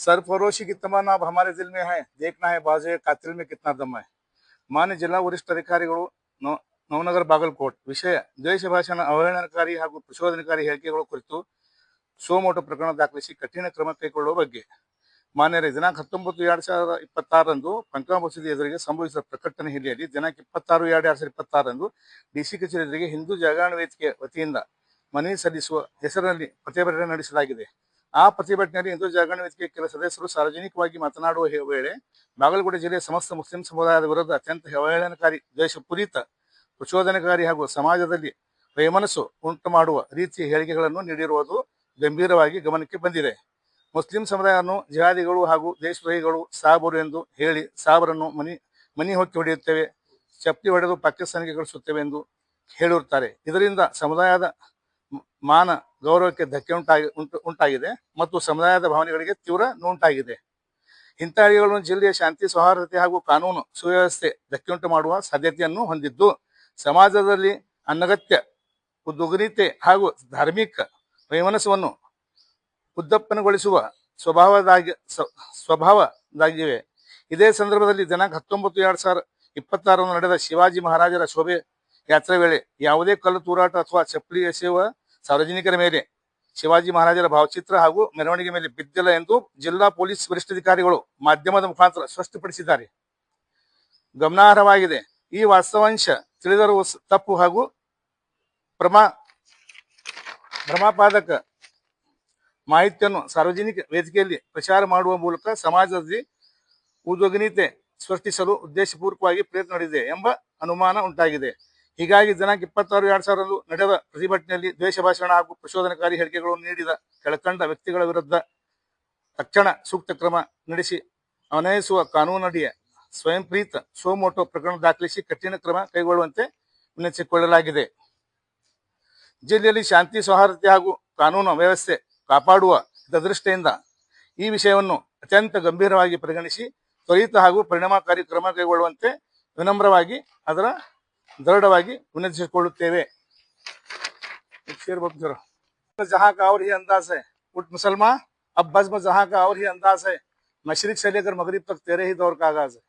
सरफरोशी की तमन्ना अब हमारे दिल में है, देखना है बाजुए कातिल में कितना दम है। ಮಾನ್ಯ ಜಿಲ್ಲಾ ವರಿಷ್ಠಾಧಿಕಾರಿಗಳು ನವನಗರ ಬಾಗಲಕೋಟ್ ವಿಷಯ ದ್ವೇಷ ಭಾಷಣ ಅವಹೇಳನಕಾರಿ ಹಾಗೂ ಪ್ರಚೋದನಕಾರಿ ಹೇಳಿಕೆಗಳ ಕುರಿತು ಸೋಮೋಟೋ ಪ್ರಕರಣ ದಾಖಲಿಸಿ ಕಠಿಣ ಕ್ರಮ ಕೈಗೊಳ್ಳುವ ಬಗ್ಗೆ ಮಾನ್ಯರೇ ದಿನಾಂಕ 19/2/2026ರಂದು ಪಂಕಾ ಮಸೀದಿ ಎದುರಿಗೆ ಸಂಭವಿಸಿದ ಪ್ರಕಟಣೆ ಹಿನ್ನೆಲೆಯಲ್ಲಿ ದಿನಾಂಕ 26/2/2026ರಂದು ಡಿಸಿ ಕಚೇರಿ ಎದುರಿಗೆ ಹಿಂದೂ ಜಾಗರಣ ವೇದಿಕೆ ವತಿಯಿಂದ ಮನವಿ ಸಲ್ಲಿಸುವ ಹೆಸರಿನಲ್ಲಿ ಪ್ರತಿಭಟನೆ ನಡೆಸಲಾಗಿದೆ। ಆ ಪ್ರತಿಭಟನೆಯಲ್ಲಿ ಹಿಂದೂ ಜಾಗರಣ ವೇದಿಕೆಯ ಕೆಲ ಸದಸ್ಯರು ಸಾರ್ವಜನಿಕವಾಗಿ ಮಾತನಾಡುವ ವೇಳೆ ಬಾಗಲಕೋಟೆ ಜಿಲ್ಲೆಯ ಸಮಸ್ತ ಮುಸ್ಲಿಂ ಸಮುದಾಯದ ವಿರುದ್ಧ ಅತ್ಯಂತ ಅವಹೇಳನಕಾರಿ, ದ್ವೇಷಪೂರಿತ, ಪ್ರಚೋದನಕಾರಿ ಹಾಗೂ ಸಮಾಜದಲ್ಲಿ ವೈಮನಸ್ಸು ಉಂಟು ಮಾಡುವ ರೀತಿಯ ಹೇಳಿಕೆಗಳನ್ನು ನೀಡಿರುವುದು ಗಂಭೀರವಾಗಿ ಗಮನಕ್ಕೆ ಬಂದಿದೆ। ಮುಸ್ಲಿಂ ಸಮುದಾಯವನ್ನು ಜಿಹಾದಿಗಳು ಹಾಗೂ ದೇಶದ್ರೋಹಿಗಳು ಸಾಬರು ಎಂದು ಹೇಳಿ ಸಾಬರನ್ನು ಮನಿ ಹೊಕ್ಕಿ ಹೊಡೆಯುತ್ತೇವೆ, ಚಪ್ಪಲಿ ಹೊಡೆದು ಪಾಕಿಸ್ತಾನಕ್ಕೆ ಕಳಿಸುತ್ತೇವೆ ಎಂದು ಹೇಳಿರುತ್ತಾರೆ। ಇದರಿಂದ ಸಮುದಾಯದ ಮಾನ ಗೌರವಕ್ಕೆ ಧಕ್ಕೆ ಉಂಟಾಗಿದೆ ಮತ್ತು ಸಮುದಾಯದ ಭಾವನೆಗಳಿಗೆ ತೀವ್ರ ನೋವುಂಟಾಗಿದೆ। ಇಂಥ ಹೇಳಿಕೆಗಳನ್ನು ಜಿಲ್ಲೆಯ ಶಾಂತಿ ಸೌಹಾರ್ದತೆ ಹಾಗೂ ಕಾನೂನು ಸುವ್ಯವಸ್ಥೆ ಧಕ್ಕೆಯುಂಟು ಮಾಡುವ ಸಾಧ್ಯತೆಯನ್ನು ಹೊಂದಿದ್ದು ಸಮಾಜದಲ್ಲಿ ಅನಗತ್ಯ ಉದ್ವಿಗ್ನತೆ ಹಾಗೂ ಧಾರ್ಮಿಕ ವೈಮನಸ್ಸನ್ನು ಉದ್ದಪ್ಪನಗೊಳಿಸುವ ಸ್ವಭಾವದಾಗಿವೆ। ಇದೇ ಸಂದರ್ಭದಲ್ಲಿ ದಿನಾಂಕ 19/2/2026 ನಡೆದ ಶಿವಾಜಿ ಮಹಾರಾಜರ ಶೋಭೆ ಯಾತ್ರೆ ವೇಳೆ ಯಾವುದೇ ಕಲ್ಲು ತೂರಾಟ ಅಥವಾ ಚಪ್ಪಲಿ ಎಸೆಯುವ ಸಾರ್ವಜನಿಕರ ಮೇಲೆ ಶಿವಾಜಿ ಮಹಾರಾಜರ ಭಾವಚಿತ್ರ ಹಾಗೂ ಮೆರವಣಿಗೆ ಮೇಲೆ ಬಿದ್ದಿಲ್ಲ ಎಂದು ಜಿಲ್ಲಾ ಪೊಲೀಸ್ ವರಿಷ್ಠಾಧಿಕಾರಿಗಳು ಮಾಧ್ಯಮದ ಮುಖಾಂತರ ಸ್ಪಷ್ಟಪಡಿಸಿದ್ದಾರೆ। ಗಮನಾರ್ಹವಾಗಿದೆ, ಈ ವಾಸ್ತವಾಂಶ ತಿಳಿದರೂ ತಪ್ಪು ಹಾಗೂ ಭ್ರಮಾಪಾದಕ ಮಾಹಿತಿಯನ್ನು ಸಾರ್ವಜನಿಕ ವೇದಿಕೆಯಲ್ಲಿ ಪ್ರಚಾರ ಮಾಡುವ ಮೂಲಕ ಸಮಾಜದಲ್ಲಿ ಉದ್ವಿಗ್ನತೆ ಸೃಷ್ಟಿಸಲು ಉದ್ದೇಶಪೂರ್ವಕವಾಗಿ ಪ್ರಯತ್ನ ನಡೆದಿದೆ ಎಂಬ ಅನುಮಾನ ಉಂಟಾಗಿದೆ। ಹೀಗಾಗಿ ದಿನಾಂಕ 26/2/2026ರಂದು ನಡೆದ ಪ್ರತಿಭಟನೆಯಲ್ಲಿ ದ್ವೇಷ ಭಾಷಣ ಹಾಗೂ ಪ್ರಚೋದನಕಾರಿ ಹೇಳಿಕೆಗಳನ್ನು ನೀಡಿದ ಕೆಳಕಂಡ ವ್ಯಕ್ತಿಗಳ ವಿರುದ್ಧ ತಕ್ಷಣ ಸೂಕ್ತ ಕ್ರಮ ನಡೆಸಿ ಅನ್ವಯಿಸುವ ಕಾನೂನಡಿಯ ಸ್ವಯಂ ಪ್ರೇರಿತ ಸೋಮೋಟೋ ಪ್ರಕರಣ ದಾಖಲಿಸಿ ಕಠಿಣ ಕ್ರಮ ಕೈಗೊಳ್ಳುವಂತೆ ವಿನಂತಿಸಿಕೊಳ್ಳಲಾಗಿದೆ। ಜಿಲ್ಲೆಯಲ್ಲಿ ಶಾಂತಿ ಸೌಹಾರ್ದತೆ ಹಾಗೂ ಕಾನೂನು ವ್ಯವಸ್ಥೆ ಕಾಪಾಡುವ ದೃಷ್ಟಿಯಿಂದ ಈ ವಿಷಯವನ್ನು ಅತ್ಯಂತ ಗಂಭೀರವಾಗಿ ಪರಿಗಣಿಸಿ ತ್ವರಿತ ಹಾಗೂ ಪರಿಣಾಮಕಾರಿ ಕ್ರಮ ಕೈಗೊಳ್ಳುವಂತೆ ವಿನಮ್ರವಾಗಿ ದೃಢವಾಗಿ ವಿನಂತಿಸಿಕೊಳ್ಳುತ್ತೇವೆ। जहाँ का और ही अंदाज है, उठ मुसलमान अब बज़्म जहाँ का और ही अंदाज है, मशरिक से लेकर मगरिब तक तेरे ही दौर का आगाज है।